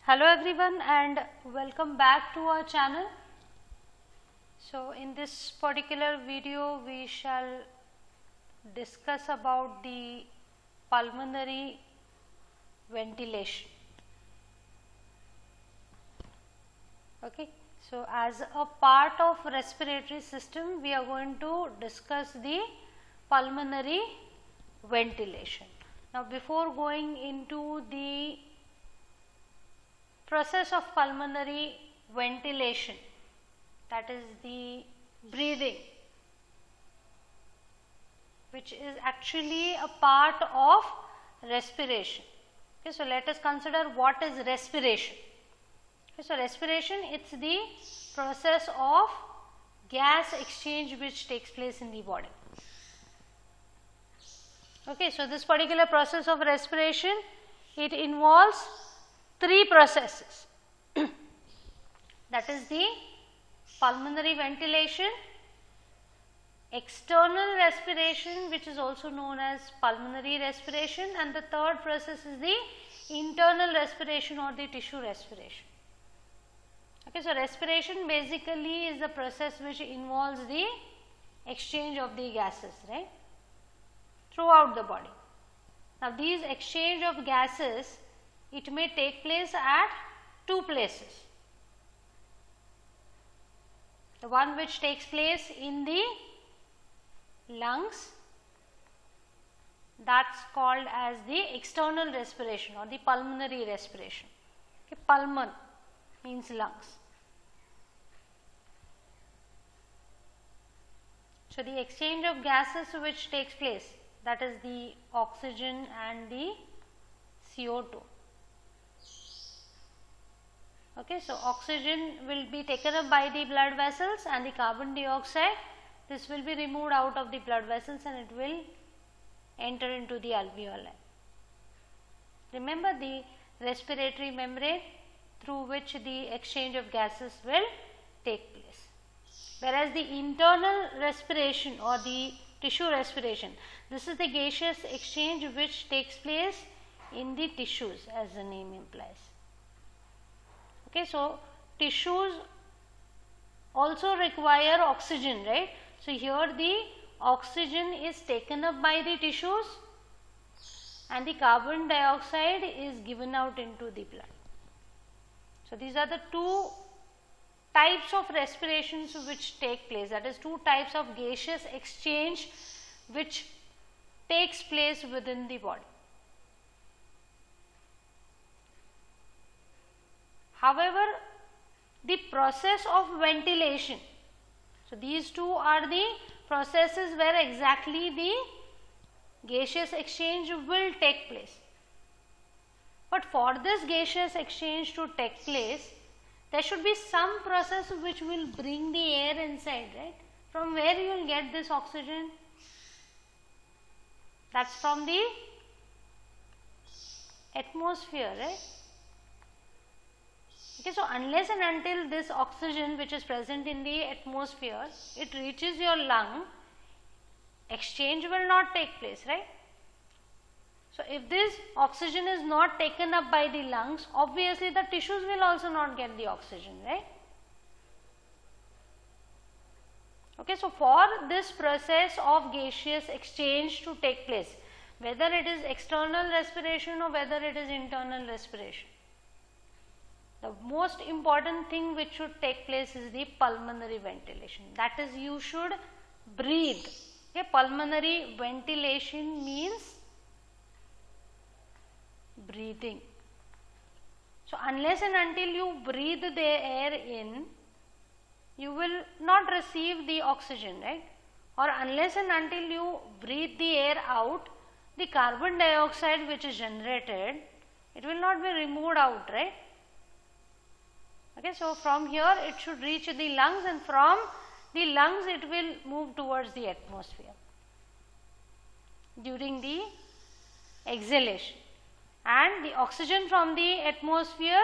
Hello everyone and welcome back to our channel. So in this particular video we shall discuss about the pulmonary ventilation. Okay. So as a part of respiratory system we are going to discuss the pulmonary ventilation. Now before going into the process of pulmonary ventilation, that is the breathing, which is actually a part of respiration. Okay, so let us consider what is respiration. Okay, so respiration, it's the process of gas exchange which takes place in the body. Okay, so this particular process of respiration, it involves three processes. That is the pulmonary ventilation, external respiration, which is also known as pulmonary respiration, and the third process is the internal respiration or the tissue respiration. Okay, so respiration basically is the process which involves the exchange of the gases, right, throughout the body. Now these exchange of gases, it may take place at two places. The one which takes place in the lungs, that's called as the external respiration or the pulmonary respiration. Okay, pulmon means lungs. So the exchange of gases which takes place, that is the oxygen and the CO2. Okay, so oxygen will be taken up by the blood vessels and the carbon dioxide, this will be removed out of the blood vessels and it will enter into the alveoli. Remember the respiratory membrane through which the exchange of gases will take place. Whereas the internal respiration or the tissue respiration, this is the gaseous exchange which takes place in the tissues, as the name implies. Okay, so tissues also require oxygen, right? So here the oxygen is taken up by the tissues and the carbon dioxide is given out into the blood. So these are the two types of respirations which take place, that is two types of gaseous exchange which takes place within the body. However, the process of ventilation, so these two are the processes where exactly the gaseous exchange will take place. But for this gaseous exchange to take place, there should be some process which will bring the air inside, right? From where you will get this oxygen? That's from the atmosphere, right? Okay, so unless and until this oxygen which is present in the atmosphere, it reaches your lung, exchange will not take place, right? So if this oxygen is not taken up by the lungs, obviously the tissues will also not get the oxygen, right? Okay, so for this process of gaseous exchange to take place, whether it is external respiration or whether it is internal respiration, the most important thing which should take place is the pulmonary ventilation. That is, you should breathe. Okay, pulmonary ventilation means breathing. So unless and until you breathe the air in, you will not receive the oxygen, right? Or unless and until you breathe the air out, the carbon dioxide which is generated, it will not be removed out, right? Okay, so from here it should reach the lungs and from the lungs it will move towards the atmosphere during the exhalation. And the oxygen from the atmosphere,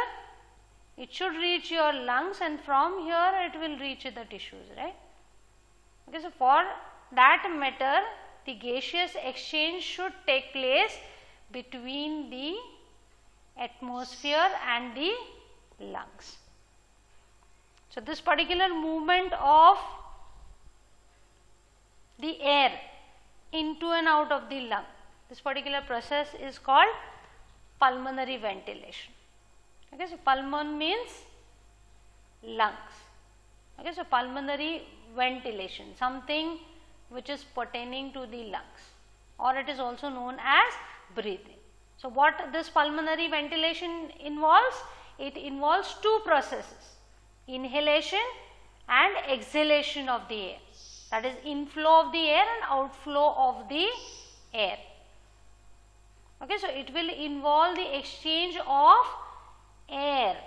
it should reach your lungs and from here it will reach the tissues, right? Okay, so for that matter, the gaseous exchange should take place between the atmosphere and the lungs. So, this particular movement of the air into and out of the lung, this particular process is called pulmonary ventilation. Okay, so pulmon means lungs. Okay, so pulmonary ventilation, something which is pertaining to the lungs, or it is also known as breathing. So, what this pulmonary ventilation involves? It involves two processes, inhalation and exhalation of the air, that is inflow of the air and outflow of the air. Okay, so it will involve the exchange of air.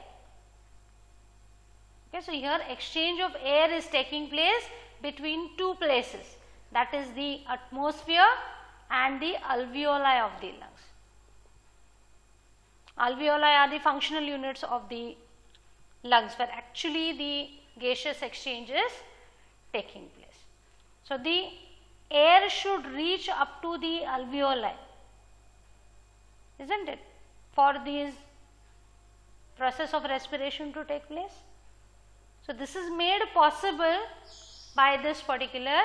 Okay, so here exchange of air is taking place between two places, that is the atmosphere and the alveoli of the lungs. Alveoli are the functional units of the lungs, where actually the gaseous exchange is taking place. So, the air should reach up to the alveoli, isn't it, for this process of respiration to take place. So, this is made possible by this particular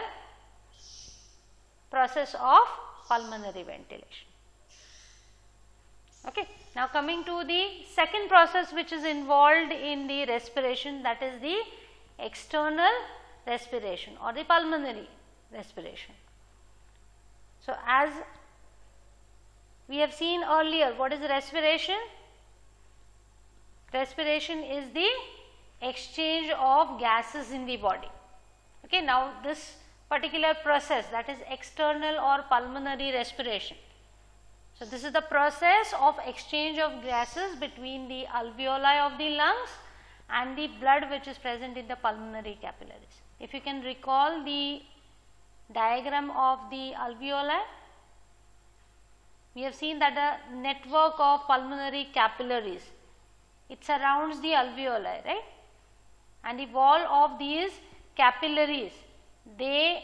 process of pulmonary ventilation. Okay. Now, coming to the second process which is involved in the respiration, that is the external respiration or the pulmonary respiration. So, as we have seen earlier, what is respiration? Respiration is the exchange of gases in the body. Okay. Now, this particular process, that is external or pulmonary respiration. So, this is the process of exchange of gases between the alveoli of the lungs and the blood which is present in the pulmonary capillaries. If you can recall the diagram of the alveoli, we have seen that the network of pulmonary capillaries, it surrounds the alveoli, right, and the wall of these capillaries, they,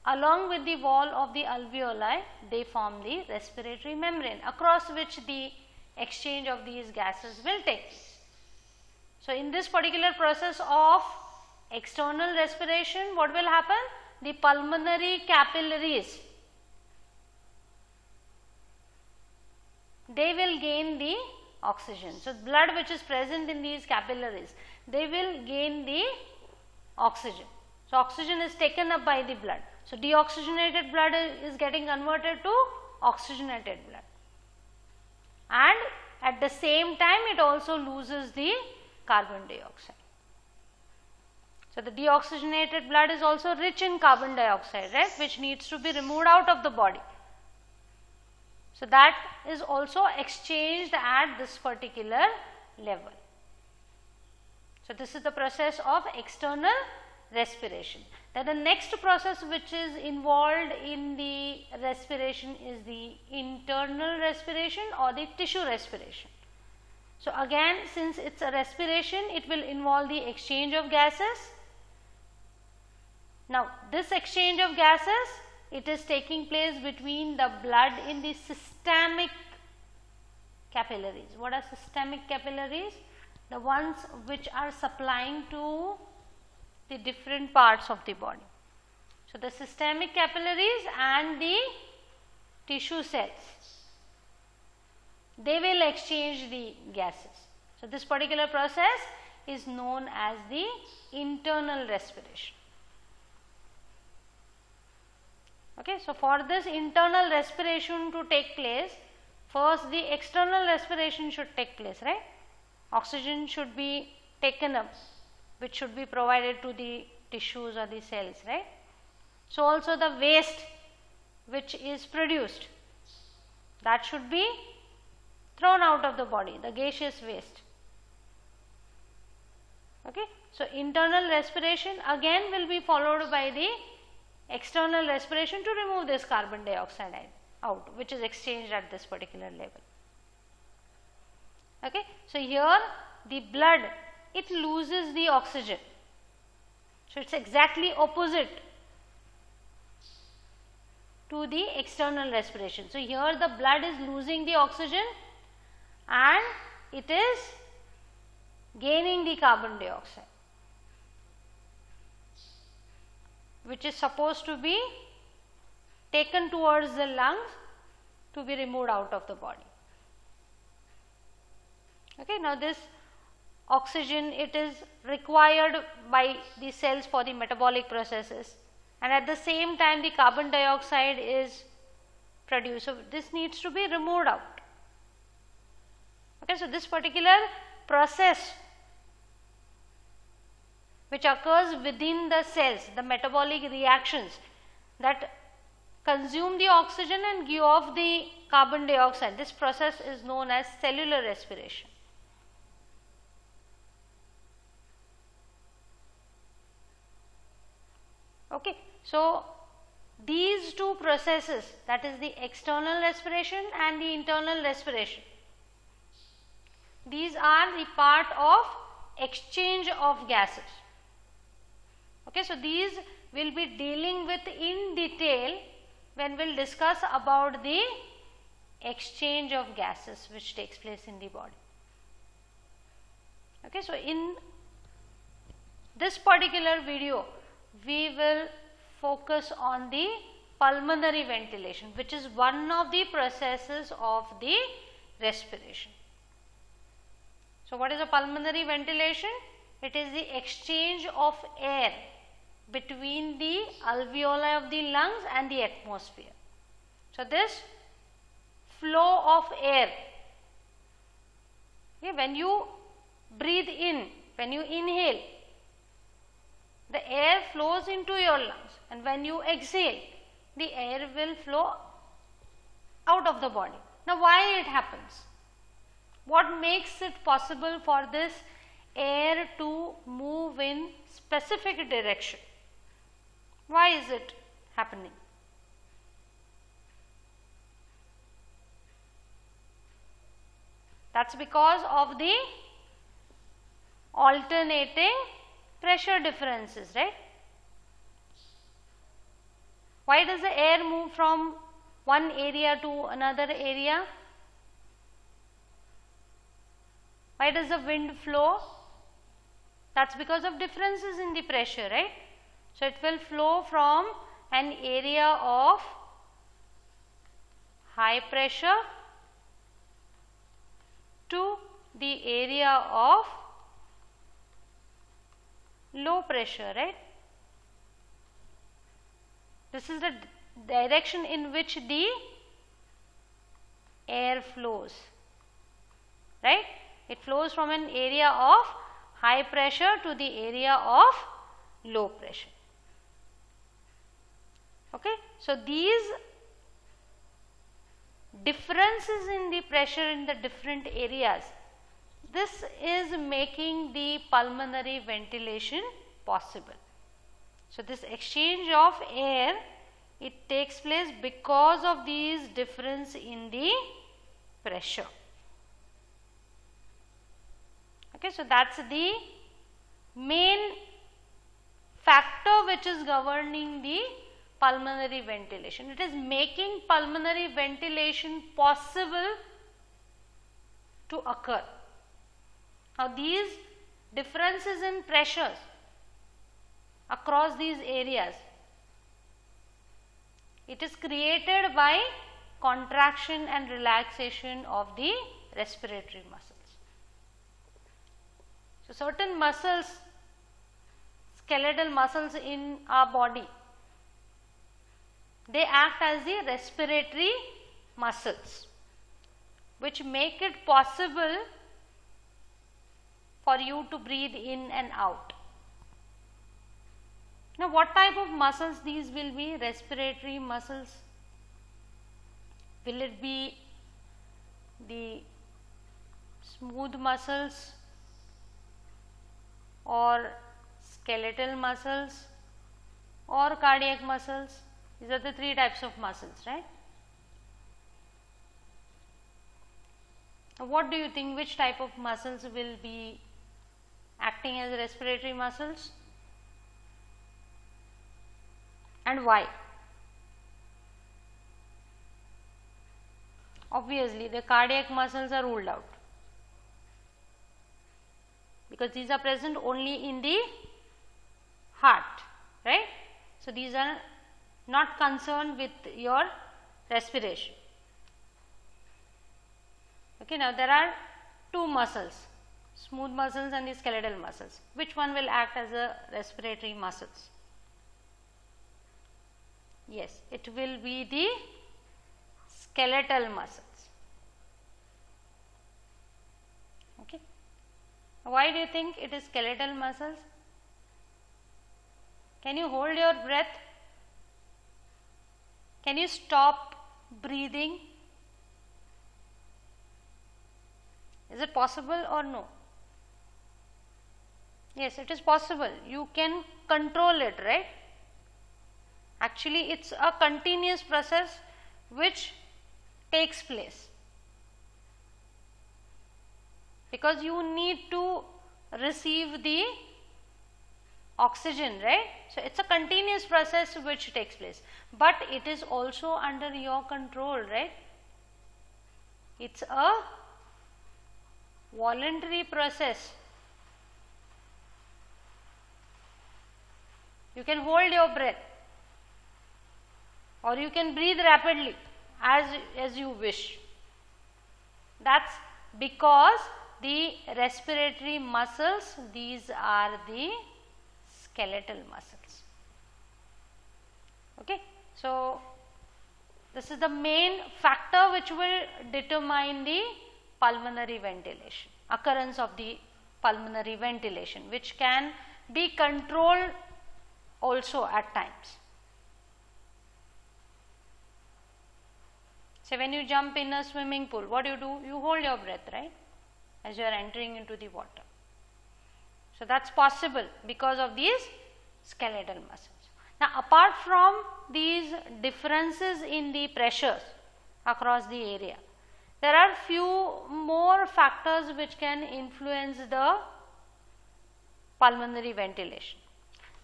along with the wall of the alveoli, they form the respiratory membrane across which the exchange of these gases will take place. So, in this particular process of external respiration, what will happen? The pulmonary capillaries, they will gain the oxygen. So, blood which is present in these capillaries, they will gain the oxygen. So, oxygen is taken up by the blood. So, deoxygenated blood is getting converted to oxygenated blood, and at the same time it also loses the carbon dioxide. So, the deoxygenated blood is also rich in carbon dioxide, right, which needs to be removed out of the body. So, that is also exchanged at this particular level. So, this is the process of external respiration. Then the next process which is involved in the respiration is the internal respiration or the tissue respiration. So, again, since it is a respiration, it will involve the exchange of gases. Now, this exchange of gases, it is taking place between the blood in the systemic capillaries. What are systemic capillaries? The ones which are supplying to the different parts of the body. So, the systemic capillaries and the tissue cells, they will exchange the gases. So, this particular process is known as the internal respiration. Okay. So, for this internal respiration to take place, first the external respiration should take place, right. Oxygen should be taken up, which should be provided to the tissues or the cells, right. So, also the waste which is produced, that should be thrown out of the body, the gaseous waste. Okay. So, internal respiration again will be followed by the external respiration to remove this carbon dioxide out, which is exchanged at this particular level. Okay. So, here the blood, it loses the oxygen. So, it is exactly opposite. to the external respiration. So, here the blood is losing the oxygen and it is gaining the carbon dioxide, which is supposed to be taken towards the lungs to be removed out of the body. Okay, now this oxygen, it is required by the cells for the metabolic processes, and at the same time the carbon dioxide is produced. So, this needs to be removed out. Okay, so this particular process which occurs within the cells, the metabolic reactions that consume the oxygen and give off the carbon dioxide, this process is known as cellular respiration. Okay, so these two processes, that is the external respiration and the internal respiration, these are the part of exchange of gases. Okay, so these we will be dealing with in detail when we will discuss about the exchange of gases which takes place in the body. Okay, so in this particular video, we will focus on the pulmonary ventilation, which is one of the processes of the respiration. So, what is a pulmonary ventilation? It is the exchange of air between the alveoli of the lungs and the atmosphere. So, this flow of air, okay, when you breathe in, when you inhale, the air flows into your lungs, and when you exhale, the air will flow out of the body. Now, why it happens? What makes it possible for this air to move in specific direction? Why is it happening? That is because of the alternating pressure differences, right? Why does the air move from one area to another area? Why does the wind flow? That is because of differences in the pressure, right? So, it will flow from an area of high pressure to the area of low pressure, right? This is the direction in which the air flows, right? It flows from an area of high pressure to the area of low pressure. Okay. So, these differences in the pressure in the different areas, this is making the pulmonary ventilation possible. So, this exchange of air, it takes place because of these difference in the pressure. Okay, so that is the main factor which is governing the pulmonary ventilation. It is making pulmonary ventilation possible to occur. Now, these differences in pressures across these areas, it is created by contraction and relaxation of the respiratory muscles. So, certain muscles, skeletal muscles in our body, they act as the respiratory muscles, which make it possible for you to breathe in and out. Now, what type of muscles these will be? Respiratory muscles. Will it be the smooth muscles or skeletal muscles or cardiac muscles? These are the three types of muscles, right? Now, what do you think, which type of muscles will be acting as respiratory muscles and why? Obviously, the cardiac muscles are ruled out because these are present only in the heart, right. So, these are not concerned with your respiration. Okay, now there are two muscles, smooth muscles and the skeletal muscles. Which one will act as a respiratory muscles? Yes, it will be the skeletal muscles. Okay. Why do you think it is skeletal muscles? Can you hold your breath? Can you stop breathing? Is it possible or no? Yes, it is possible. You can control it, right? Actually, it is a continuous process which takes place because you need to receive the oxygen, right. So, it is a continuous process which takes place, but it is also under your control, right. It is a voluntary process. You can hold your breath or you can breathe rapidly as you wish. That is because the respiratory muscles, these are the skeletal muscles. Okay. So, this is the main factor which will determine the pulmonary ventilation, occurrence of the pulmonary ventilation, which can be controlled also at times. So, when you jump in a swimming pool, what do? You hold your breath, right, as you are entering into the water. So, that is possible because of these skeletal muscles. Now, apart from these differences in the pressures across the area, there are few more factors which can influence the pulmonary ventilation.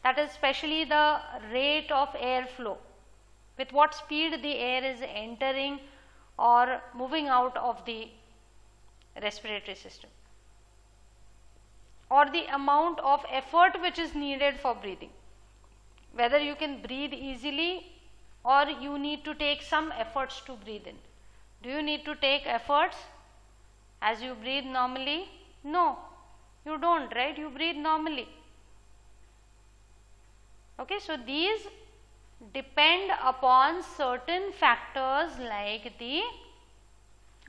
That is especially the rate of airflow, with what speed the air is entering or moving out of the respiratory system, or the amount of effort which is needed for breathing, whether you can breathe easily or you need to take some efforts to breathe in. Do you need to take efforts as you breathe normally? No, you don't, right? You breathe normally. Okay, so these depend upon certain factors like the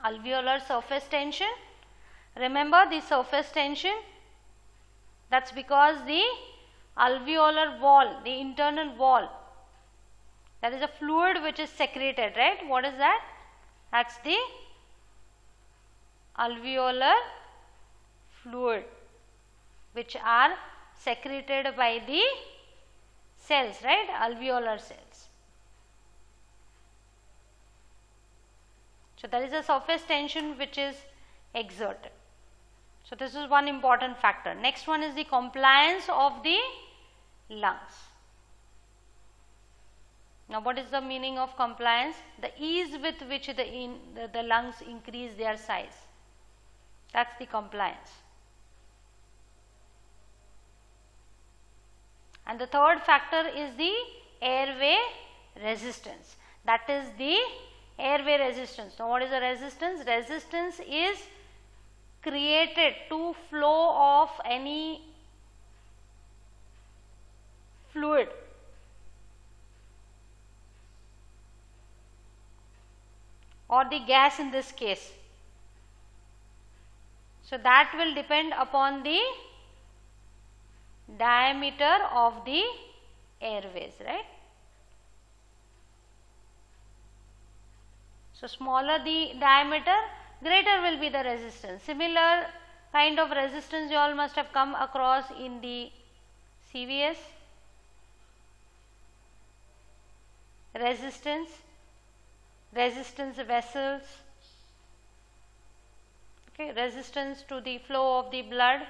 alveolar surface tension. Remember the surface tension, that is because the alveolar wall, the internal wall, that is a fluid which is secreted, right? What is that? That is the alveolar fluid which are secreted by the cells, right, alveolar cells. So, there is a surface tension which is exerted. So, this is one important factor. Next one is the compliance of the lungs. Now, what is the meaning of compliance? The ease with which the lungs increase their size, that is the compliance. And the third factor is the airway resistance, that is the airway resistance. Now, what is the resistance? Resistance is created to flow of any fluid or the gas in this case. So, that will depend upon the diameter of the airways, right. So, smaller the diameter, greater will be the resistance. Similar kind of resistance you all must have come across in the CVS. Resistance vessels, okay, resistance to the flow of the blood.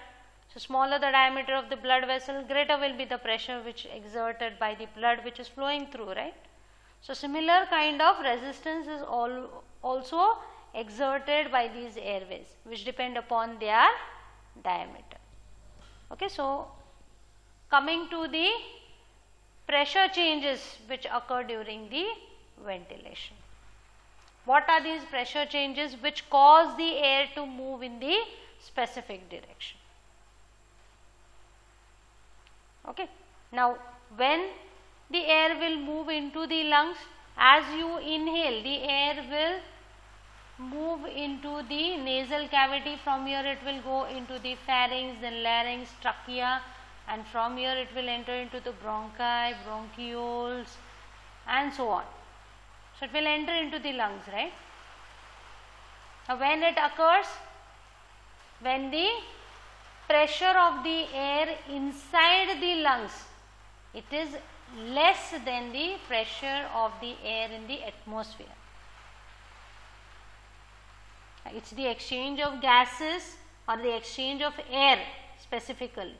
So, smaller the diameter of the blood vessel, greater will be the pressure which exerted by the blood which is flowing through, right. So, similar kind of resistance is also exerted by these airways, which depend upon their diameter. Okay, so coming to the pressure changes which occur during the ventilation. What are these pressure changes which cause the air to move in the specific direction? Okay. Now, when the air will move into the lungs, as you inhale, the air will move into the nasal cavity. From here it will go into the pharynx, then larynx, trachea, and from here it will enter into the bronchi, bronchioles, and so on. So, it will enter into the lungs, right. Now, when it occurs? When the pressure of the air inside the lungs, it is less than the pressure of the air in the atmosphere. It is the exchange of gases or the exchange of air specifically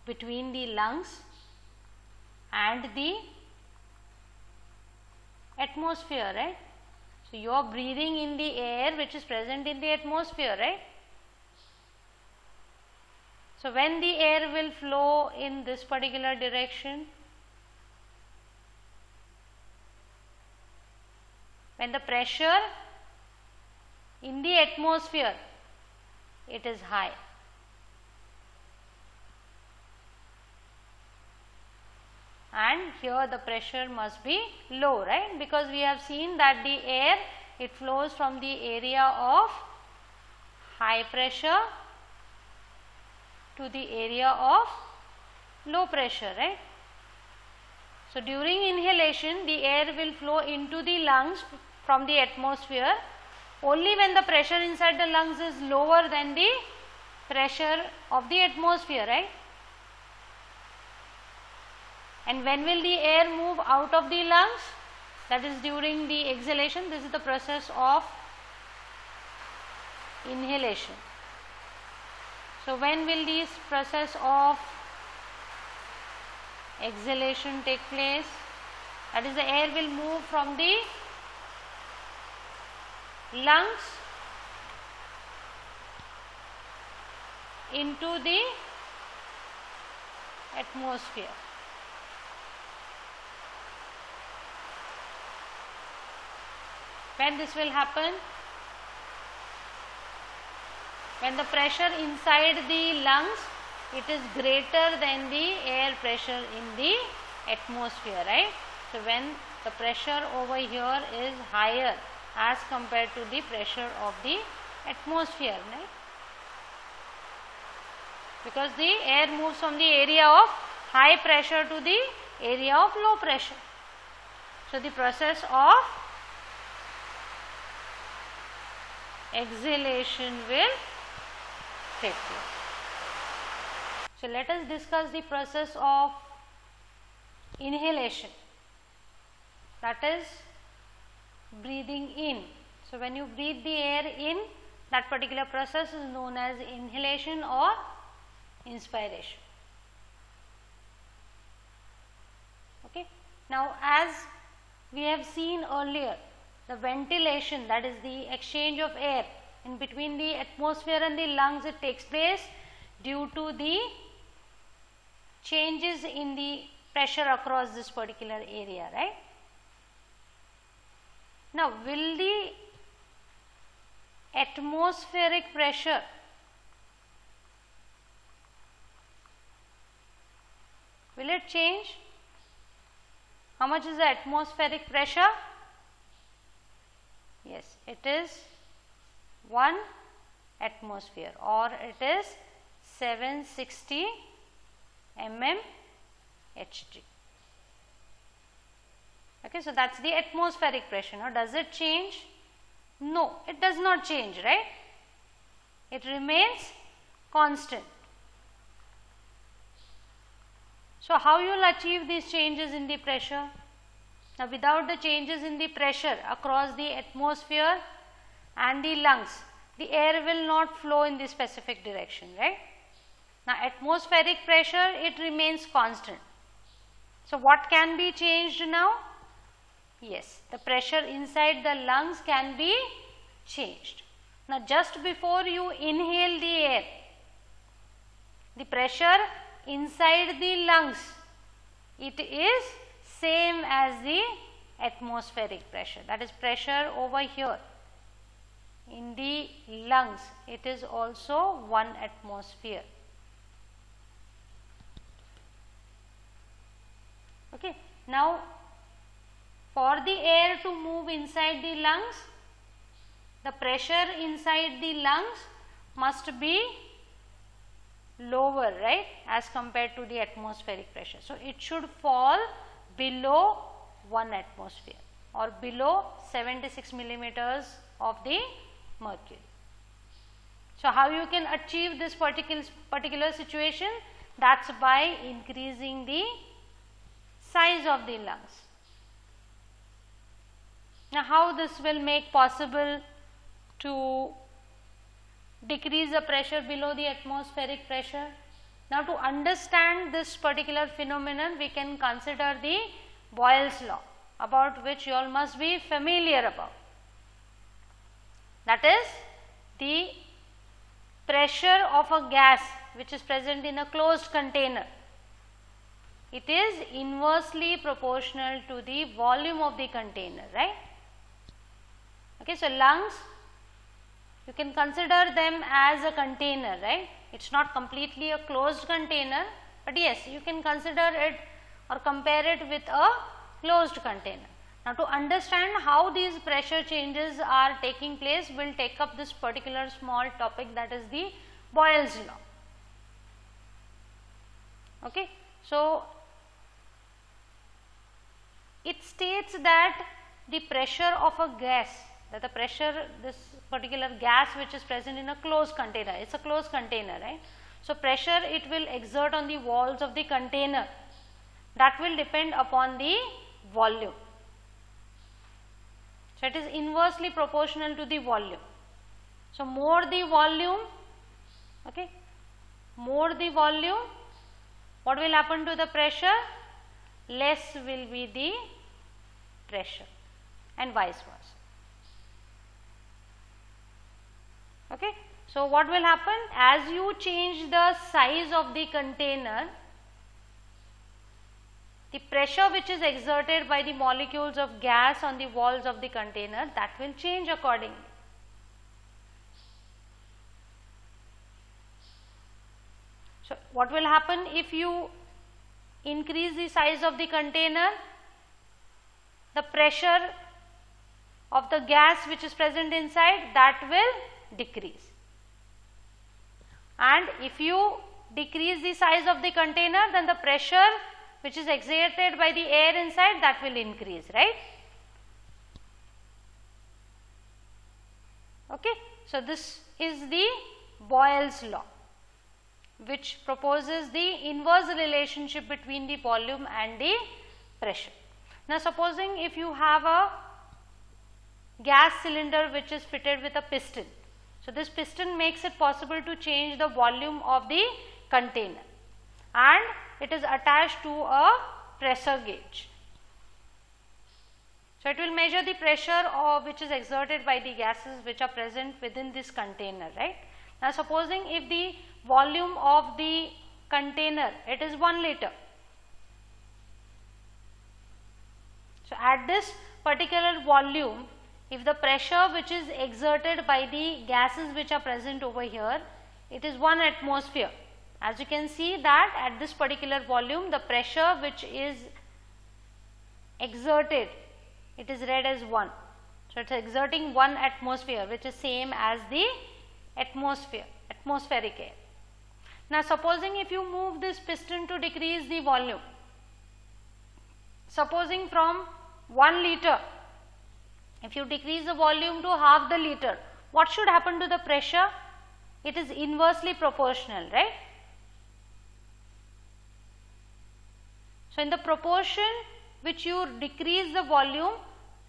between the lungs and the atmosphere, right. So, you are breathing in the air which is present in the atmosphere, right. So, when the air will flow in this particular direction, when the pressure in the atmosphere, it is high. And here the pressure must be low, right, because we have seen that the air, it flows from the area of high pressure to the area of low pressure, right. So, during inhalation, the air will flow into the lungs from the atmosphere only when the pressure inside the lungs is lower than the pressure of the atmosphere, right. And when will the air move out of the lungs? That is during the exhalation. This is the process of inhalation. So, when will this process of exhalation take place? That is, the air will move from the lungs into the atmosphere. When this will happen? When the pressure inside the lungs, it is greater than the air pressure in the atmosphere, right. So, when the pressure over here is higher as compared to the pressure of the atmosphere, right, because the air moves from the area of high pressure to the area of low pressure. So, the process of exhalation will take place. So, let us discuss the process of inhalation, that is breathing in. So, when you breathe the air in, that particular process is known as inhalation or inspiration. Okay. Now, as we have seen earlier, the ventilation, that is the exchange of air in between the atmosphere and the lungs, it takes place due to the changes in the pressure across this particular area, right. Now, will the atmospheric pressure will it change? How much is the atmospheric pressure? Yes, it is 1 atmosphere, or it is 760 mmHg. Okay, so that is the atmospheric pressure. Now, does it change? No, it does not change, right? It remains constant. So, how you will achieve these changes in the pressure? Now, without the changes in the pressure across the atmosphere and the lungs, the air will not flow in the specific direction, right? Now, atmospheric pressure, it remains constant. So, what can be changed now? Yes, the pressure inside the lungs can be changed. Now just before you inhale the air, the pressure inside the lungs, it is same as the atmospheric pressure, that is pressure over here in the lungs, it is also 1 atmosphere. Okay. Now for the air to move inside the lungs, the pressure inside the lungs must be lower, right, as compared to the atmospheric pressure. So it should fall below 1 atmosphere or below 76 millimeters of the mercury. So how you can achieve this particular situation? That's by increasing the size of the lungs. Now how this will make possible to decrease the pressure below the atmospheric pressure? Now to understand this particular phenomenon, we can consider the Boyle's law, about which you all must be familiar about. That is, the pressure of a gas which is present in a closed container, it is inversely proportional to the volume of the container, right. Okay, so lungs, you can consider them as a container, right. It is not completely a closed container, but yes, you can consider it or compare it with a closed container. Now to understand how these pressure changes are taking place, we will take up this particular small topic, that is the Boyle's law. Okay. So it states that the pressure of a gas, that the pressure, this particular gas which is present in a closed container, it is a closed container, right. So pressure it will exert on the walls of the container, that will depend upon the volume. So it is inversely proportional to the volume. So more the volume, okay, more the volume, what will happen to the pressure? Less will be the pressure, and vice versa. Okay. So what will happen? As you change the size of the container, the pressure which is exerted by the molecules of gas on the walls of the container, that will change accordingly. So what will happen if you increase the size of the container? The pressure of the gas which is present inside, that will decrease. And if you decrease the size of the container, then the pressure which is exerted by the air inside, that will increase, right. Okay. So this is the Boyle's law, which proposes the inverse relationship between the volume and the pressure. Now supposing if you have a gas cylinder which is fitted with a piston. So this piston makes it possible to change the volume of the container, and it is attached to a pressure gauge. So it will measure the pressure which is exerted by the gases which are present within this container, right. Now supposing if the volume of the container, it is 1 liter. So at this particular volume, if the pressure which is exerted by the gases which are present over here, it is 1 atmosphere. As you can see that at this particular volume, the pressure which is exerted, it is read as 1. So it is exerting 1 atmosphere, which is same as the atmospheric air. Now supposing if you move this piston to decrease the volume, supposing from 1 liter, if you decrease the volume to half the liter, what should happen to the pressure? It is inversely proportional, right. So in the proportion which you decrease the volume,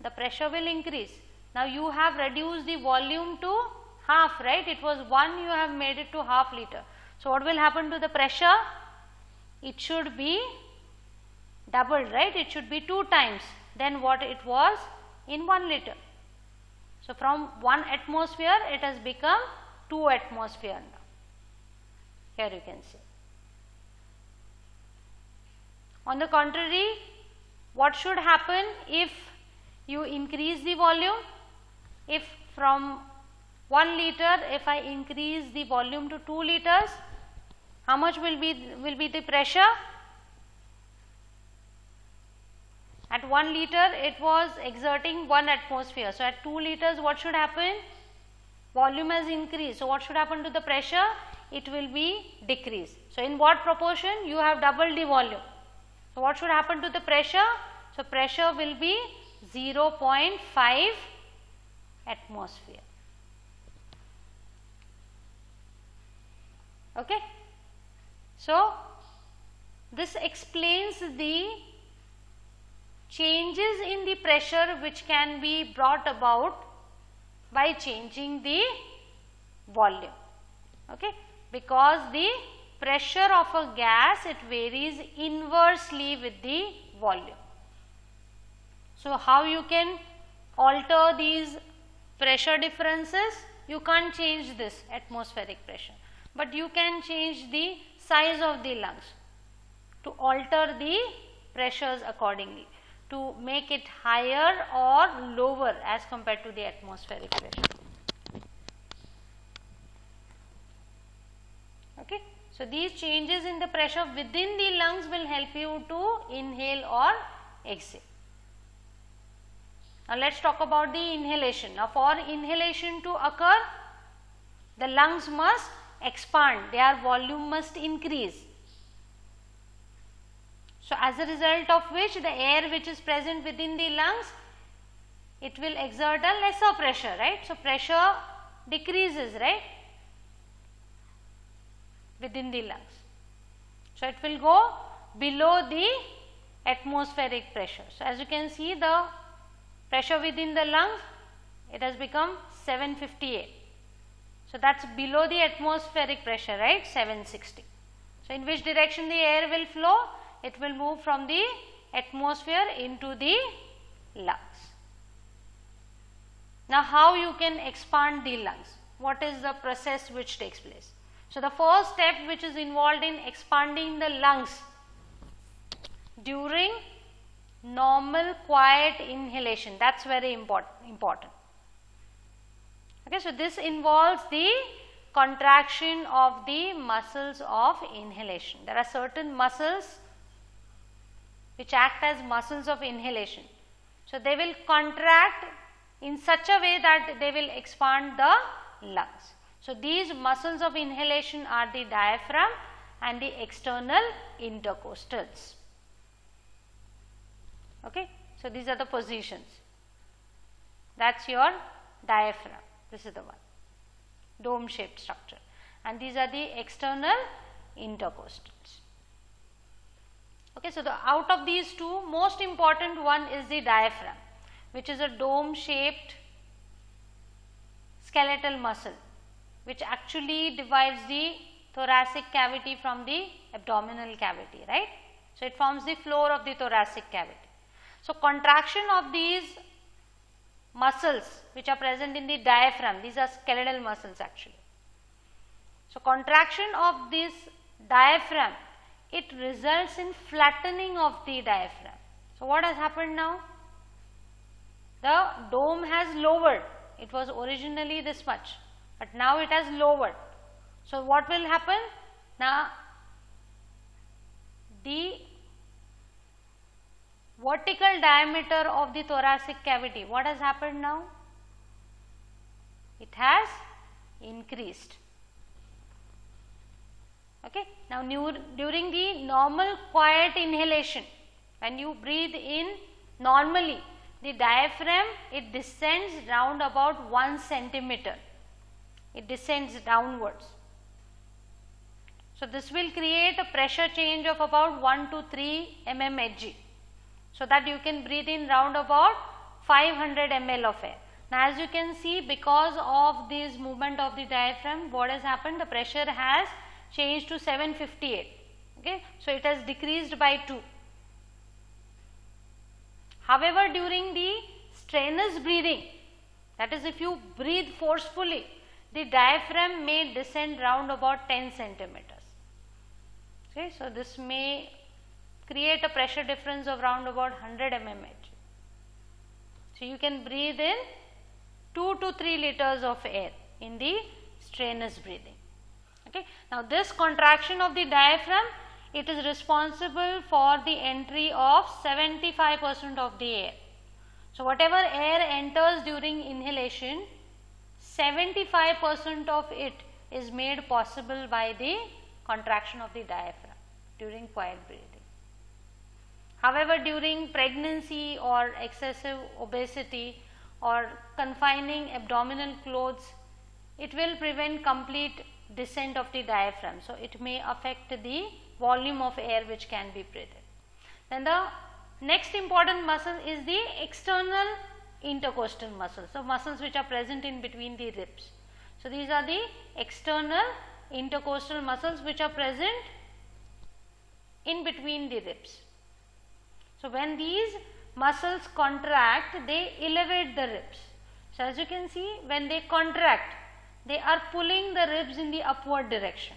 the pressure will increase. Now you have reduced the volume to half, right. It was 1, you have made it to half liter. So what will happen to the pressure? It should be doubled, right. It should be 2 times than what it was in 1 liter. So So from 1 atmosphere it has become 2 atmosphere now. Here you can see. On the contrary, what should happen if you increase the volume? If from 1 liter, if I increase the volume to 2 liters, how much will be the pressure? At 1 liter it was exerting 1 atmosphere. So at 2 liters what should happen? Volume has increased. So what should happen to the pressure? It will be decreased. So in what proportion? You have doubled the volume. So what should happen to the pressure? So pressure will be 0.5 atmosphere. Okay. So this explains the changes in the pressure which can be brought about by changing the volume. Okay. Because the pressure of a gas, it varies inversely with the volume. So how you can alter these pressure differences? You can't change this atmospheric pressure, but you can change the size of the lungs to alter the pressures accordingly, to make it higher or lower as compared to the atmospheric pressure. Okay. So these changes in the pressure within the lungs will help you to inhale or exhale. Now let us talk about the inhalation. Now for inhalation to occur, the lungs must expand, their volume must increase. So as a result of which the air which is present within the lungs, it will exert a lesser pressure, right. So pressure decreases, right, within the lungs. So it will go below the atmospheric pressure. So as you can see, the pressure within the lungs, it has become 758. So that is below the atmospheric pressure, right, 760. So in which direction the air will flow? It will move from the atmosphere into the lungs. Now how you can expand the lungs? What is the process which takes place? So the first step which is involved in expanding the lungs during normal quiet inhalation, that is very important. Okay, so this involves the contraction of the muscles of inhalation. There are certain muscles which act as muscles of inhalation. So they will contract in such a way that they will expand the lungs. So these muscles of inhalation are the diaphragm and the external intercostals. Okay. So these are the positions. That is your diaphragm. This is the one, dome shaped structure, and these are the external intercostals. Okay, so out of these two, most important one is the diaphragm, which is a dome shaped skeletal muscle, which actually divides the thoracic cavity from the abdominal cavity, right. So it forms the floor of the thoracic cavity. So contraction of these muscles which are present in the diaphragm, these are skeletal muscles actually. So contraction of this diaphragm, it results in flattening of the diaphragm. So what has happened now? The dome has lowered. It was originally this much, but now it has lowered. So what will happen? Now the vertical diameter of the thoracic cavity, what has happened now? It has increased. Okay. Now during the normal quiet inhalation, when you breathe in normally, the diaphragm, it descends round about 1 centimeter. It descends downwards. So this will create a pressure change of about 1 to 3 mmHg. So that you can breathe in round about 500 ml of air. Now as you can see, because of this movement of the diaphragm, what has happened? The pressure has changed to 758. Okay. So it has decreased by 2. However, during the strenuous breathing, That is, if you breathe forcefully, the diaphragm may descend round about 10 centimeters. Okay, so this may create a pressure difference of round about 100 mmHg. So you can breathe in 2 to 3 liters of air in the strenuous breathing. Okay. Now this contraction of the diaphragm, it is responsible for the entry of 75% of the air. So whatever air enters during inhalation, 75% of it is made possible by the contraction of the diaphragm during quiet breathing. However, during pregnancy or excessive obesity or confining abdominal clothes, it will prevent complete descent of the diaphragm. So it may affect the volume of air which can be breathed. Then the next important muscle is the external intercostal muscles. So muscles which are present in between the ribs. So these are the external intercostal muscles which are present in between the ribs. So when these muscles contract, they elevate the ribs. So as you can see, when they contract, they are pulling the ribs in the upward direction.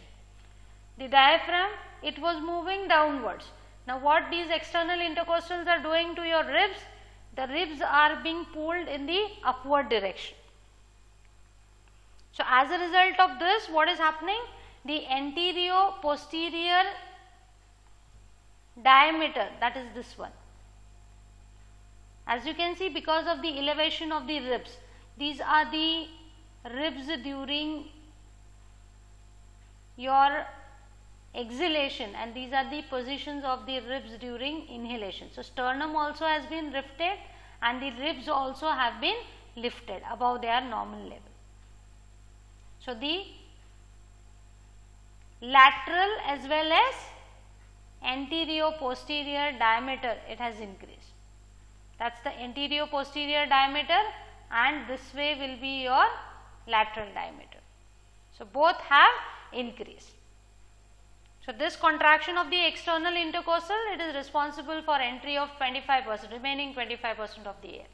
The diaphragm, it was moving downwards. Now what these external intercostals are doing to your ribs, the ribs are being pulled in the upward direction. So as a result of this, what is happening? The anterior-posterior diameter, that is this one. As you can see, because of the elevation of the ribs, these are the ribs during your exhalation, and these are the positions of the ribs during inhalation. So sternum also has been lifted and the ribs also have been lifted above their normal level. So the lateral as well as anterior posterior diameter, it has increased. That is the anterior posterior diameter, and this way will be your lateral diameter. So both have increased. So this contraction of the external intercostal, it is responsible for entry of 25%, remaining 25% of the air.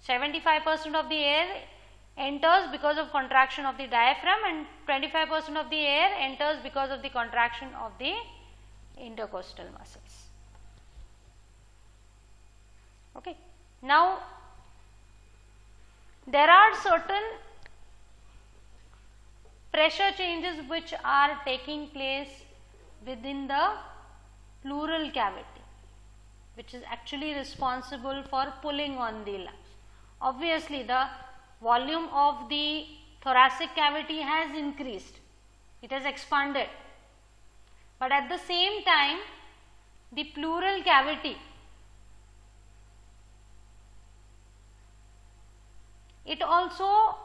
75% of the air enters because of contraction of the diaphragm, and 25% of the air enters because of the contraction of the intercostal muscles. Okay. Now there are certain pressure changes which are taking place within the pleural cavity, which is actually responsible for pulling on the lungs. Obviously, the volume of the thoracic cavity has increased, it has expanded, but at the same time the pleural cavity, it also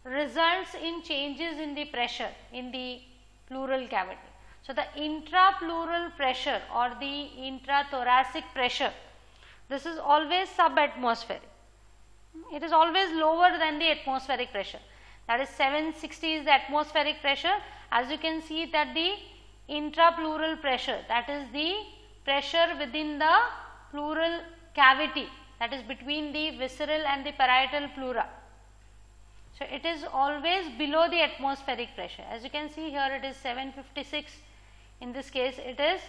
results in changes in the pressure in the pleural cavity. So the intrapleural pressure or the intrathoracic pressure, this is always subatmospheric. It is always lower than the atmospheric pressure. That is 760 is the atmospheric pressure. As you can see that the intrapleural pressure, that is the pressure within the pleural cavity, that is between the visceral and the parietal pleura. So it is always below the atmospheric pressure. As you can see here, it is 756. In this case, it is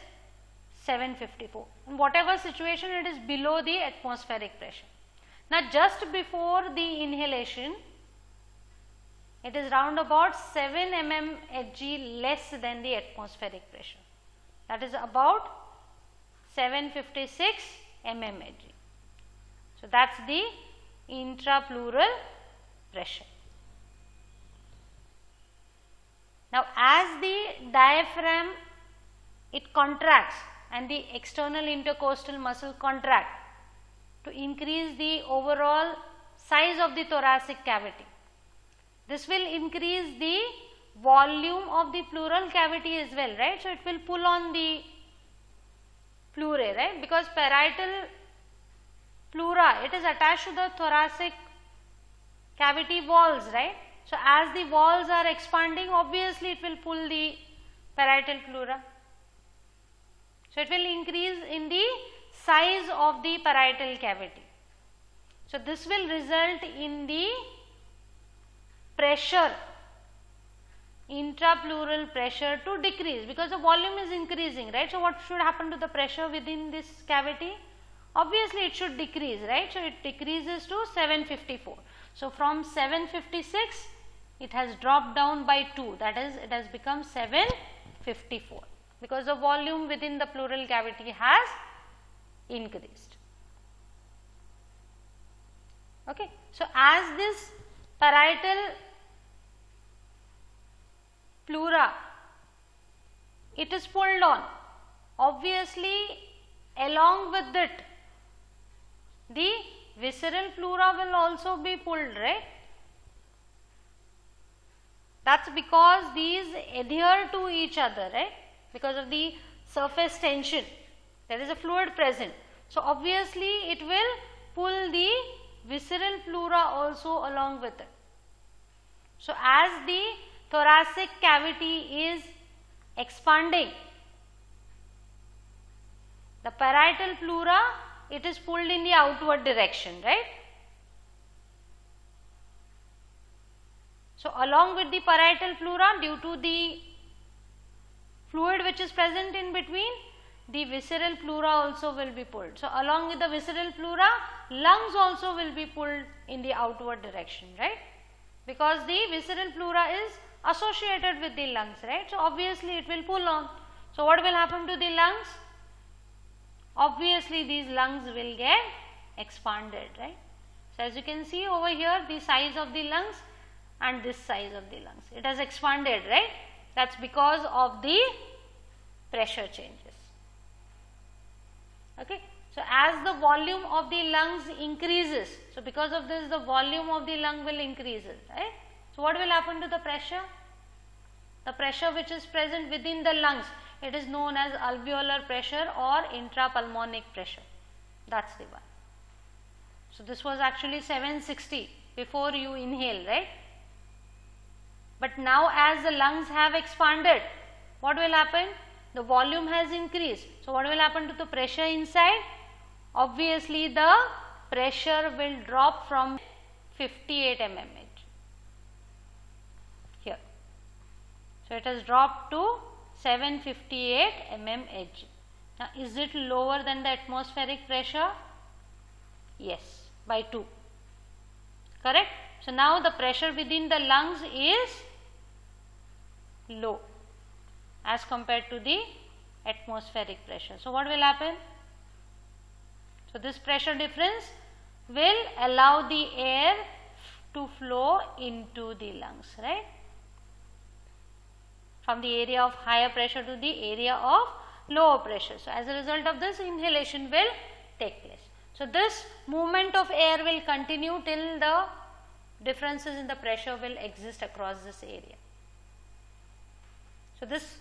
754. In whatever situation, it is below the atmospheric pressure. Now, just before the inhalation, it is round about 7 mmHg less than the atmospheric pressure. That is about 756 mmHg. So that is the intrapleural pressure. Now, as the diaphragm, it contracts and the external intercostal muscle contract to increase the overall size of the thoracic cavity. This will increase the volume of the pleural cavity as well, right. So it will pull on the pleurae, right, because parietal pleura, it is attached to the thoracic cavity walls, right. So as the walls are expanding, obviously it will pull the parietal pleura. So it will increase in the size of the parietal cavity. So this will result in the pressure, intrapleural pressure to decrease, because the volume is increasing, right. So what should happen to the pressure within this cavity? Obviously it should decrease, right. So it decreases to 754. So from 756 it has dropped down by 2, that is, it has become 754, because the volume within the pleural cavity has increased. Okay. So as this parietal pleura, it is pulled on, obviously along with it the visceral pleura will also be pulled, right. That is because these adhere to each other, right, because of the surface tension, there is a fluid present. So obviously it will pull the visceral pleura also along with it. So as the thoracic cavity is expanding, the parietal pleura, it is pulled in the outward direction, right. So along with the parietal pleura, due to the fluid which is present in between, the visceral pleura also will be pulled. So along with the visceral pleura, lungs also will be pulled in the outward direction, right, because the visceral pleura is associated with the lungs, right. So obviously it will pull on. So what will happen to the lungs? Obviously these lungs will get expanded, right. So as you can see over here, the size of the lungs and this size of the lungs, it has expanded, right. That is because of the pressure changes. Okay. So as the volume of the lungs increases, so because of this the volume of the lung will increase, right. So what will happen to the pressure? The pressure which is present within the lungs, it is known as alveolar pressure or intrapulmonic pressure, that is the one. So this was actually 760 before you inhale, right. But now as the lungs have expanded, what will happen? The volume has increased. So what will happen to the pressure inside? Obviously the pressure will drop from 58 mmHg here. So it has dropped to 758 mmHg. Now is it lower than the atmospheric pressure? Yes, by 2. Correct? So now the pressure within the lungs is low as compared to the atmospheric pressure. So what will happen? So this pressure difference will allow the air to flow into the lungs, right, from the area of higher pressure to the area of lower pressure. So as a result of this, inhalation will take place. So this movement of air will continue till the differences in the pressure will exist across this area. So this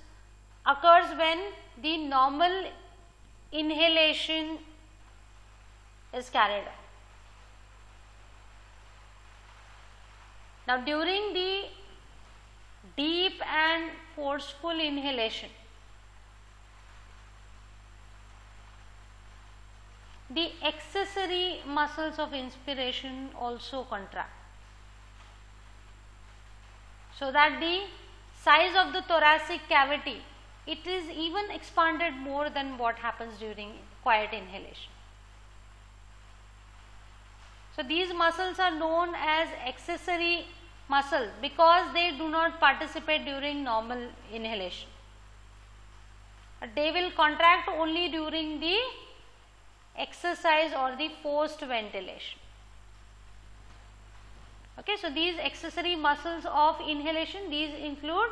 occurs when the normal inhalation is carried out. Now during the deep and forceful inhalation, the accessory muscles of inspiration also contract, so that the size of the thoracic cavity, it is even expanded more than what happens during quiet inhalation. So these muscles are known as accessory muscles because they do not participate during normal inhalation. They will contract only during the exercise or the forced ventilation. Okay, so these accessory muscles of inhalation, these include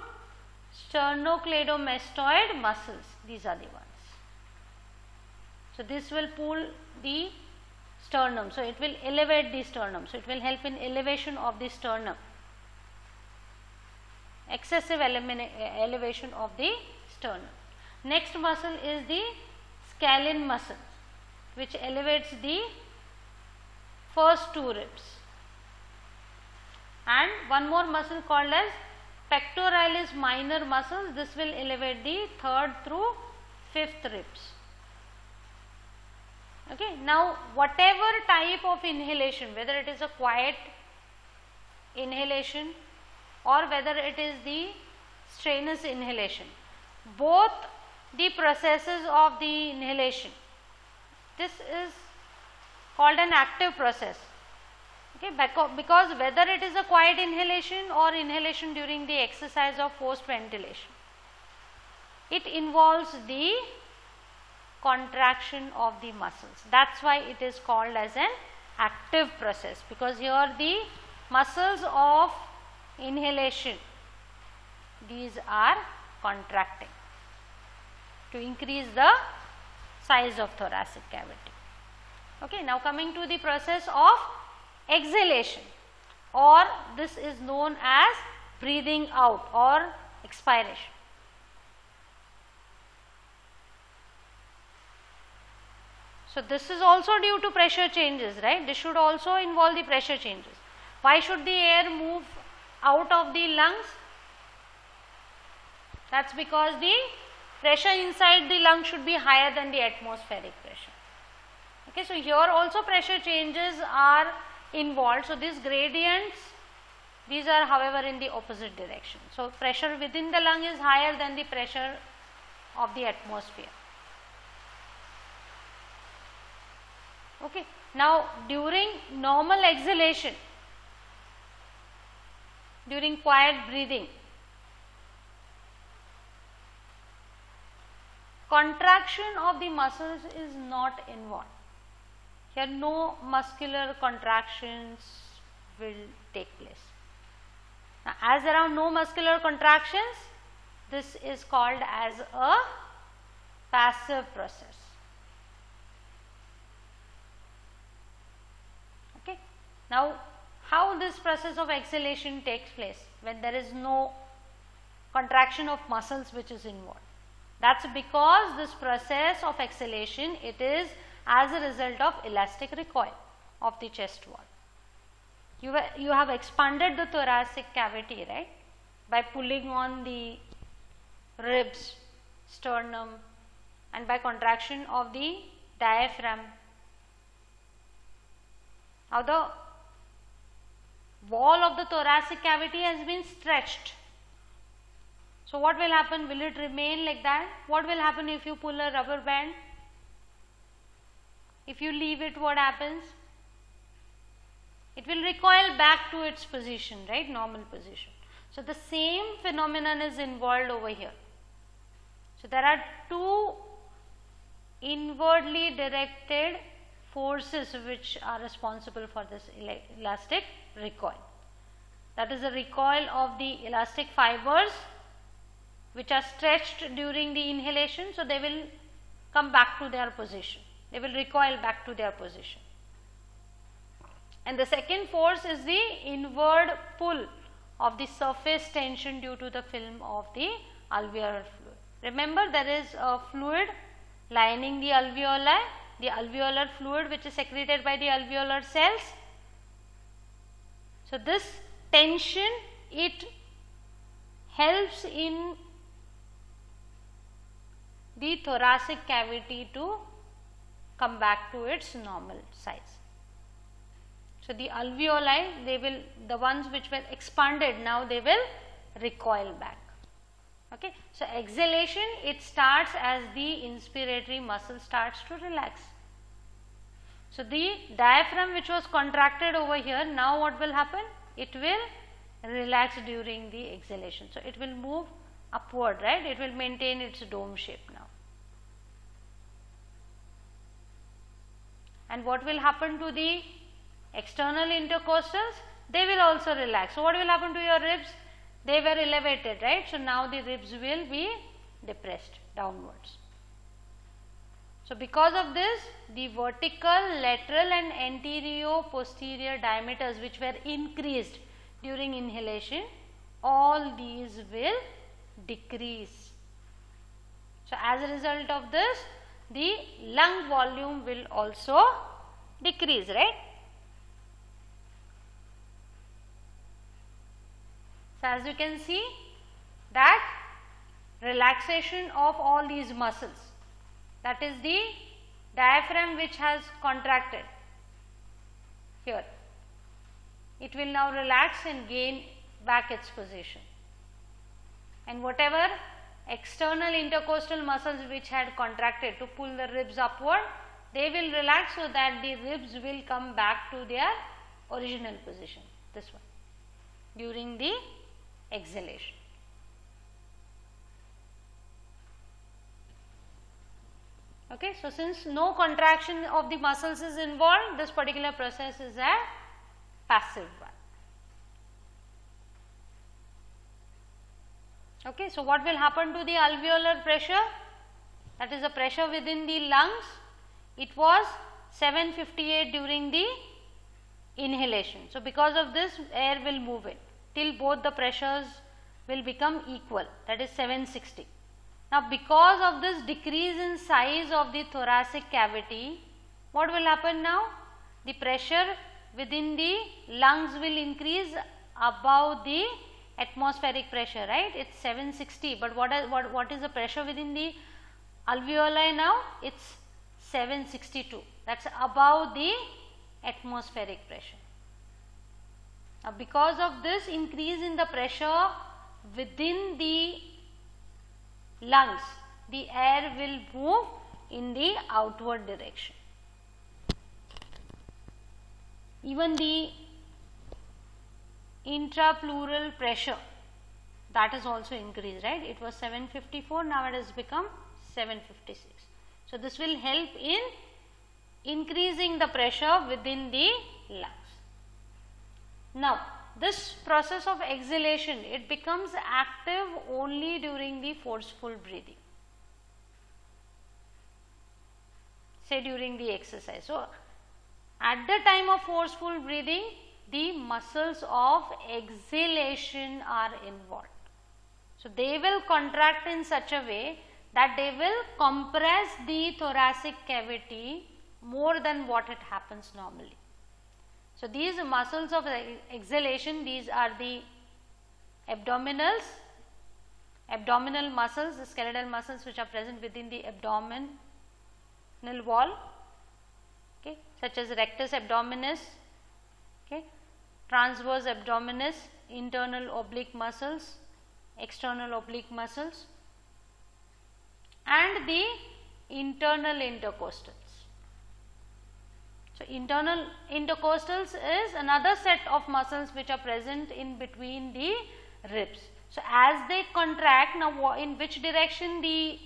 sternocleidomastoid muscles, these are the ones. So this will pull the sternum, so it will elevate the sternum, so it will help in elevation of the sternum, excessive elevation of the sternum. Next muscle is the scalene muscle, which elevates the first two ribs, and one more muscle called as pectoralis minor muscles. This will elevate the third through fifth ribs. Okay. Now, whatever type of inhalation, whether it is a quiet inhalation or whether it is the strenuous inhalation, both the processes of the inhalation, this is called an active process. Okay, because whether it is a quiet inhalation or inhalation during the exercise of forced ventilation, it involves the contraction of the muscles. That is why it is called as an active process, because here the muscles of inhalation, these are contracting to increase the size of thoracic cavity. Okay, now coming to the process of exhalation, or this is known as breathing out or expiration. So, this is also due to pressure changes, right? This should also involve the pressure changes. Why should the air move out of the lungs? That is because the pressure inside the lung should be higher than the atmospheric pressure. Okay, so here also pressure changes are involved. So, these gradients, these are however in the opposite direction. So, pressure within the lung is higher than the pressure of the atmosphere. Okay. Now, during normal exhalation, during quiet breathing, contraction of the muscles is not involved. Here no muscular contractions will take place. Now, as there are no muscular contractions, this is called as a passive process. Okay. Now, how this process of exhalation takes place when there is no contraction of muscles which is involved? That is because this process of exhalation, it is as a result of elastic recoil of the chest wall. You have expanded the thoracic cavity, right, by pulling on the ribs, sternum, and by contraction of the diaphragm. Now, the wall of the thoracic cavity has been stretched. So, what will happen? Will it remain like that? What will happen if you pull a rubber band? If you leave it, what happens? It will recoil back to its position, right, normal position. So, the same phenomenon is involved over here. So, there are two inwardly directed forces which are responsible for this elastic recoil. That is the recoil of the elastic fibers which are stretched during the inhalation. So, they will come back to their position. They will recoil back to their position. And the second force is the inward pull of the surface tension due to the film of the alveolar fluid. Remember, there is a fluid lining the alveolar fluid which is secreted by the alveolar cells. So, this tension, it helps in the thoracic cavity to come back to its normal size. So, the alveoli, they will, the ones which were expanded, now they will recoil back. Okay. So, exhalation, it starts as the inspiratory muscle starts to relax. So, the diaphragm which was contracted over here, now what will happen? It will relax during the exhalation. So, it will move upward, right? It will maintain its dome shape now. And what will happen to the external intercostals? They will also relax. So, what will happen to your ribs? They were elevated, right? So, now the ribs will be depressed downwards. So, because of this, the vertical, lateral and anterior posterior diameters which were increased during inhalation, all these will decrease. So, as a result of this, the lung volume will also decrease, right? So, as you can see that relaxation of all these muscles, that is the diaphragm which has contracted here, it will now relax and gain back its position, and whatever external intercostal muscles which had contracted to pull the ribs upward, they will relax so that the ribs will come back to their original position, this one, during the exhalation. Okay, so since no contraction of the muscles is involved, this particular process is a passive one. Okay, so what will happen to the alveolar pressure? That is the pressure within the lungs. It was 758 during the inhalation. So, because of this, air will move it till both the pressures will become equal, that is 760. Now, because of this decrease in size of the thoracic cavity, what will happen now? The pressure within the lungs will increase above the atmospheric pressure, right? It is 760, but what is the pressure within the alveoli now? It is 762, that is above the atmospheric pressure. Now, because of this increase in the pressure within the lungs, the air will move in the outward direction. Even the intrapleural pressure, that is also increased, right? It was 754, now it has become 756. So, this will help in increasing the pressure within the lungs. Now, this process of exhalation, it becomes active only during the forceful breathing, say during the exercise. So, at the time of forceful breathing, the muscles of exhalation are involved. So, they will contract in such a way that they will compress the thoracic cavity more than what it happens normally. So, these muscles of exhalation, these are the abdominal muscles, the skeletal muscles which are present within the abdominal wall, okay, such as rectus abdominis, okay, transverse abdominis, internal oblique muscles, external oblique muscles, and the internal intercostals. So, internal intercostals is another set of muscles which are present in between the ribs. So, as they contract, now in which direction the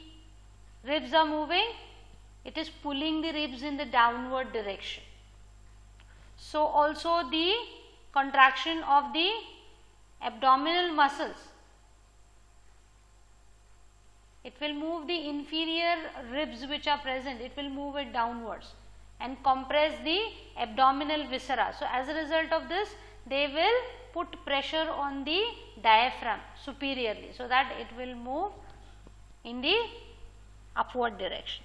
ribs are moving? It is pulling the ribs in the downward direction. So, also the contraction of the abdominal muscles, it will move the inferior ribs which are present, it will move it downwards and compress the abdominal viscera. So, as a result of this, they will put pressure on the diaphragm superiorly, so that it will move in the upward direction.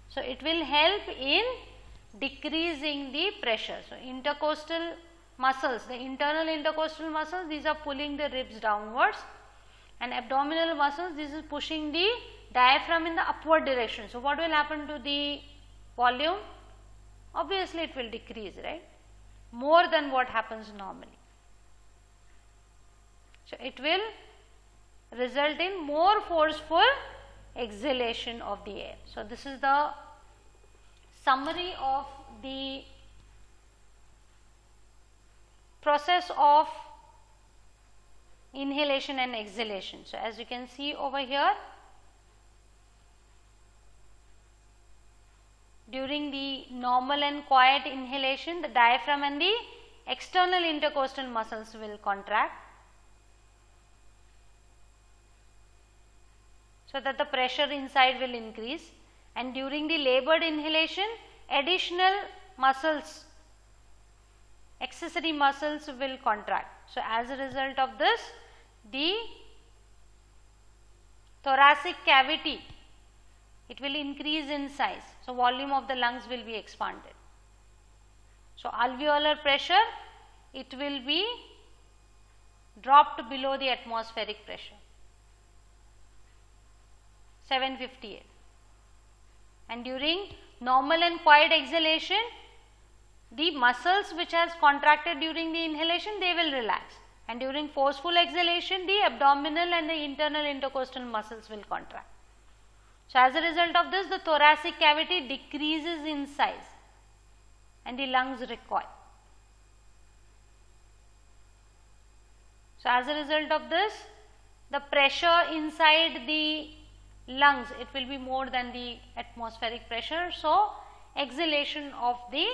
So, it will help in decreasing the pressure. So, intercostal muscles, the internal intercostal muscles, these are pulling the ribs downwards, and abdominal muscles, this is pushing the diaphragm in the upward direction. So, what will happen to the volume? Obviously, it will decrease, right, more than what happens normally. So, it will result in more forceful exhalation of the air. So, this is the summary of the process of inhalation and exhalation. So, as you can see over here, during the normal and quiet inhalation, the diaphragm and the external intercostal muscles will contract, so that the pressure inside will increase, and during the labored inhalation, additional muscles, accessory muscles will contract. So, as a result of this, the thoracic cavity, it will increase in size. So, volume of the lungs will be expanded. So, alveolar pressure, it will be dropped below the atmospheric pressure, 758, and during normal and quiet exhalation, the muscles which has contracted during the inhalation, they will relax, and during forceful exhalation the abdominal and the internal intercostal muscles will contract. So, as a result of this, the thoracic cavity decreases in size and the lungs recoil. So, as a result of this, the pressure inside the lungs, it will be more than the atmospheric pressure. So, exhalation of the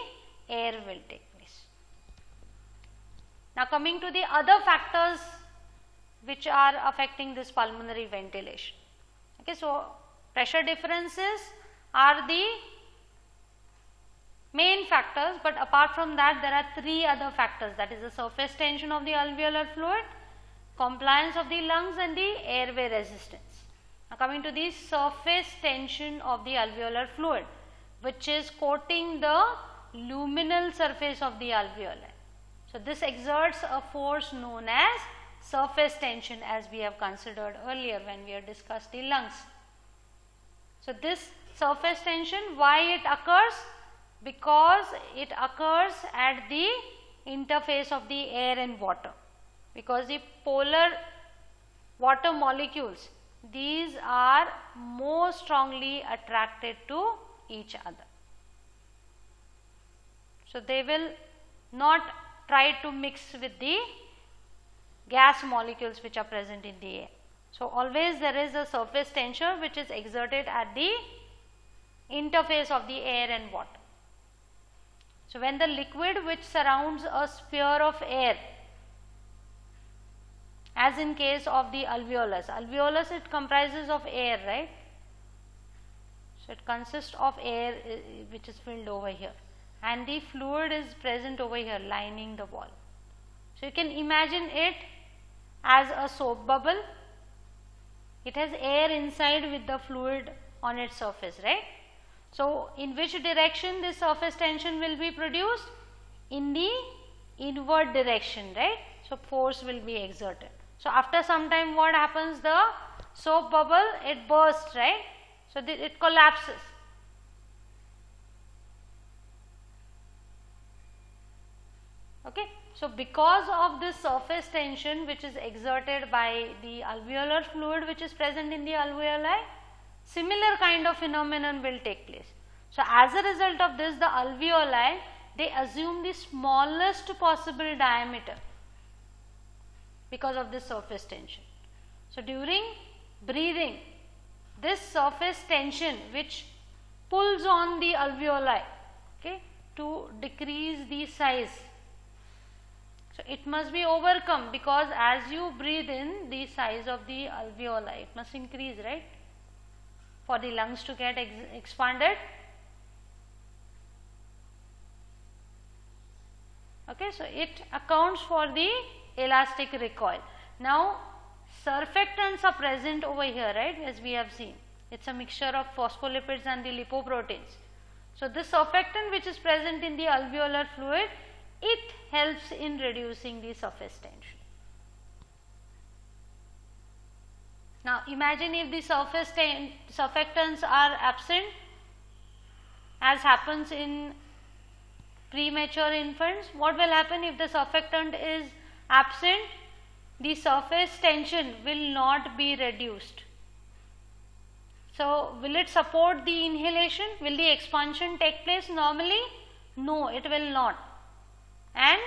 air will take place. Now, coming to the other factors which are affecting this pulmonary ventilation. Okay, so, pressure differences are the main factors, but apart from that there are three other factors, that is the surface tension of the alveolar fluid, compliance of the lungs and the airway resistance. Now, coming to the surface tension of the alveolar fluid, which is coating the luminal surface of the alveoli. So, this exerts a force known as surface tension, as we have considered earlier when we have discussed the lungs. So, this surface tension, why it occurs? Because it occurs at the interface of the air and water, because the polar water molecules, these are more strongly attracted to each other. So, they will not try to mix with the gas molecules which are present in the air. So, always there is a surface tension which is exerted at the interface of the air and water. So, when the liquid which surrounds a sphere of air, as in case of the alveolus it comprises of air, right. So, it consists of air which is filled over here, and the fluid is present over here lining the wall. So, you can imagine it as a soap bubble. It has air inside with the fluid on its surface, right. So, in which direction this surface tension will be produced? In the inward direction, right. So, force will be exerted. So, after some time what happens? The soap bubble, it bursts, right. So, it collapses. Okay. So, because of this surface tension which is exerted by the alveolar fluid which is present in the alveoli, similar kind of phenomenon will take place. So, as a result of this, the alveoli, they assume the smallest possible diameter because of this surface tension. So, during breathing, this surface tension which pulls on the alveoli, okay, to decrease the size. So, it must be overcome, because as you breathe in, the size of the alveoli, it must increase, right, for the lungs to get expanded. Okay, so, it accounts for the elastic recoil. Now, surfactants are present over here, right, as we have seen. It is a mixture of phospholipids and the lipoproteins. So, this surfactant which is present in the alveolar fluid, it helps in reducing the surface tension. Now, imagine if the surfactants are absent, as happens in premature infants. What will happen if the surfactant is absent? The surface tension will not be reduced. So, will it support the inhalation? Will the expansion take place normally? No, it will not. And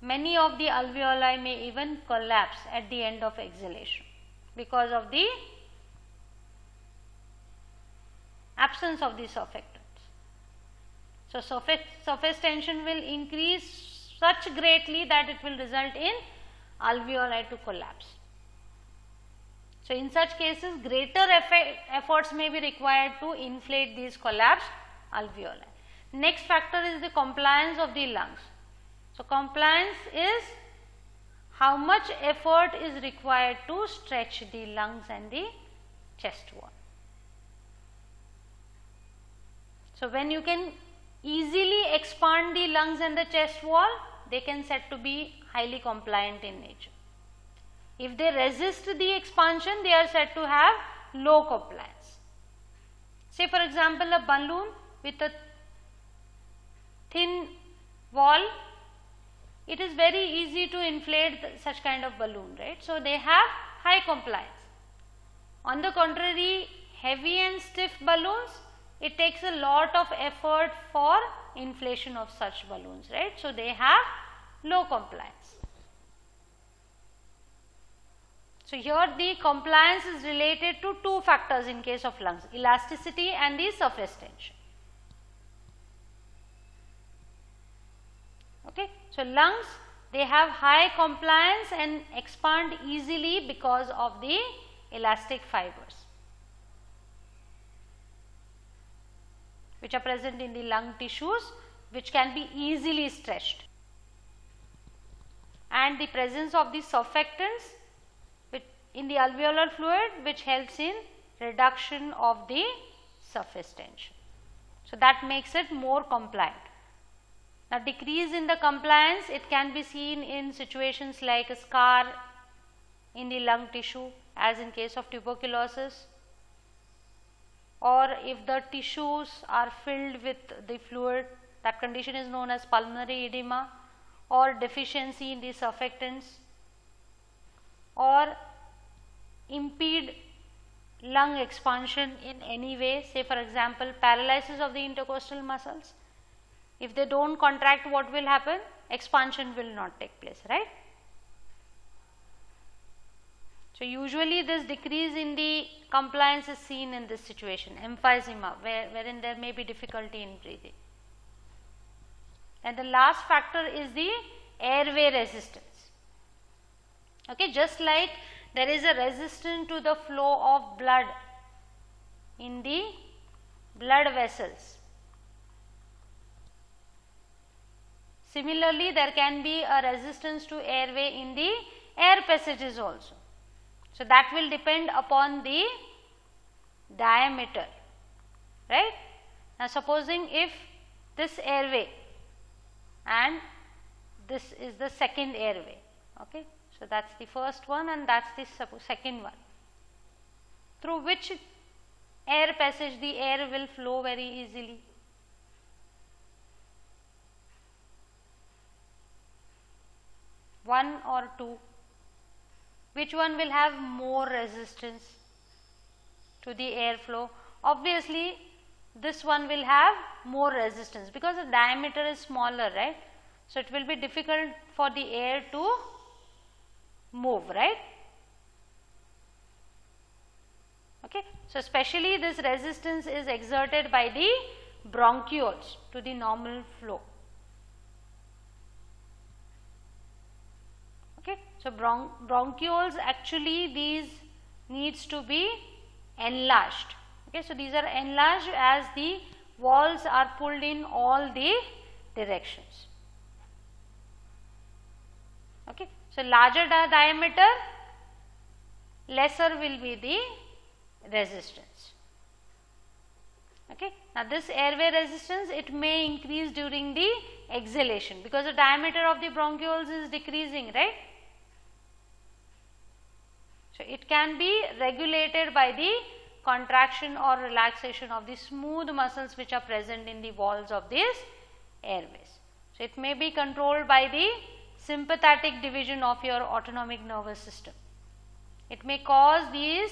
many of the alveoli may even collapse at the end of exhalation because of the absence of the surfactants. So, surface tension will increase such greatly that it will result in alveoli to collapse. So, in such cases, greater efforts may be required to inflate these collapsed alveoli. Next factor is the compliance of the lungs. So, compliance is how much effort is required to stretch the lungs and the chest wall. So, when you can easily expand the lungs and the chest wall, they can said to be highly compliant in nature. If they resist the expansion, they are said to have low compliance. Say for example, a balloon with a thin wall, it is very easy to inflate such kind of balloon, right. So, they have high compliance. On the contrary, heavy and stiff balloons, it takes a lot of effort for inflation of such balloons, right. So, they have low compliance. So, here the compliance is related to two factors in case of lungs, elasticity and the surface tension. Okay. So, lungs, they have high compliance and expand easily because of the elastic fibers which are present in the lung tissues, which can be easily stretched, and the presence of the surfactants in the alveolar fluid, which helps in reduction of the surface tension. So, that makes it more compliant. Now, decrease in the compliance, it can be seen in situations like a scar in the lung tissue, as in case of tuberculosis, or if the tissues are filled with the fluid, that condition is known as pulmonary edema, or deficiency in the surfactants, or impede lung expansion in any way, say for example paralysis of the intercostal muscles. If they do not contract, what will happen? Expansion will not take place, right. So, usually this decrease in the compliance is seen in this situation, emphysema, wherein there may be difficulty in breathing. And the last factor is the airway resistance. Okay, just like there is a resistance to the flow of blood in the blood vessels. Similarly, there can be a resistance to airway in the air passages also. So, that will depend upon the diameter, right. Now, supposing if this airway and this is the second airway, okay. So, that is the first one and that is the second one, through which air passage the air will flow very easily. One or two, which one will have more resistance to the airflow? Obviously, this one will have more resistance because the diameter is smaller, right. So, it will be difficult for the air to move, right. Okay. So, especially this resistance is exerted by the bronchioles to the normal flow. Okay. So, bronchioles actually these needs to be enlarged. Okay. So, these are enlarged as the walls are pulled in all the directions. Okay. So, larger diameter, lesser will be the resistance. Okay. Now, this airway resistance, it may increase during the exhalation because the diameter of the bronchioles is decreasing, right. So, it can be regulated by the contraction or relaxation of the smooth muscles which are present in the walls of these airways. So, it may be controlled by the sympathetic division of your autonomic nervous system. It may cause these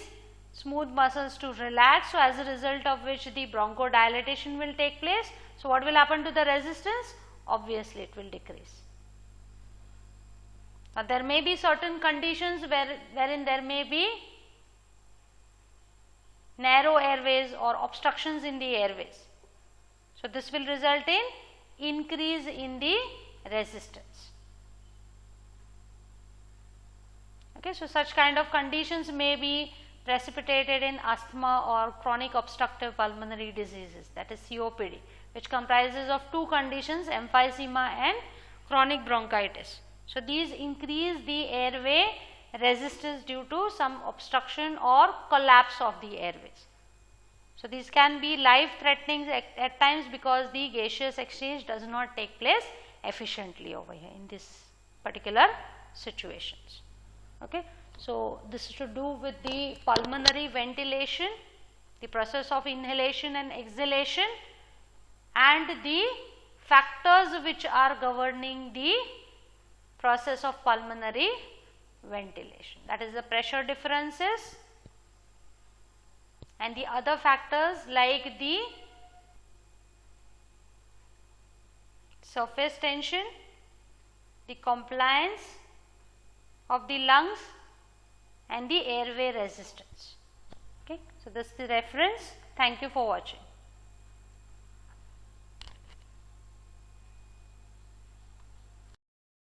smooth muscles to relax. So, as a result of which the bronchodilation will take place. So, what will happen to the resistance? Obviously, it will decrease. Now, there may be certain conditions wherein there may be narrow airways or obstructions in the airways. So, this will result in increase in the resistance. Okay, so, such kind of conditions may be precipitated in asthma or chronic obstructive pulmonary diseases, that is COPD, which comprises of two conditions, emphysema and chronic bronchitis. So, these increase the airway resistance due to some obstruction or collapse of the airways. So, these can be life threatening at times because the gaseous exchange does not take place efficiently over here in this particular situations. Okay. So, this is to do with the pulmonary ventilation, the process of inhalation and exhalation, and the factors which are governing the process of pulmonary ventilation, that is the pressure differences and the other factors like the surface tension, the compliance of the lungs and the airway resistance. Okay. So, this is the reference. Thank you for watching.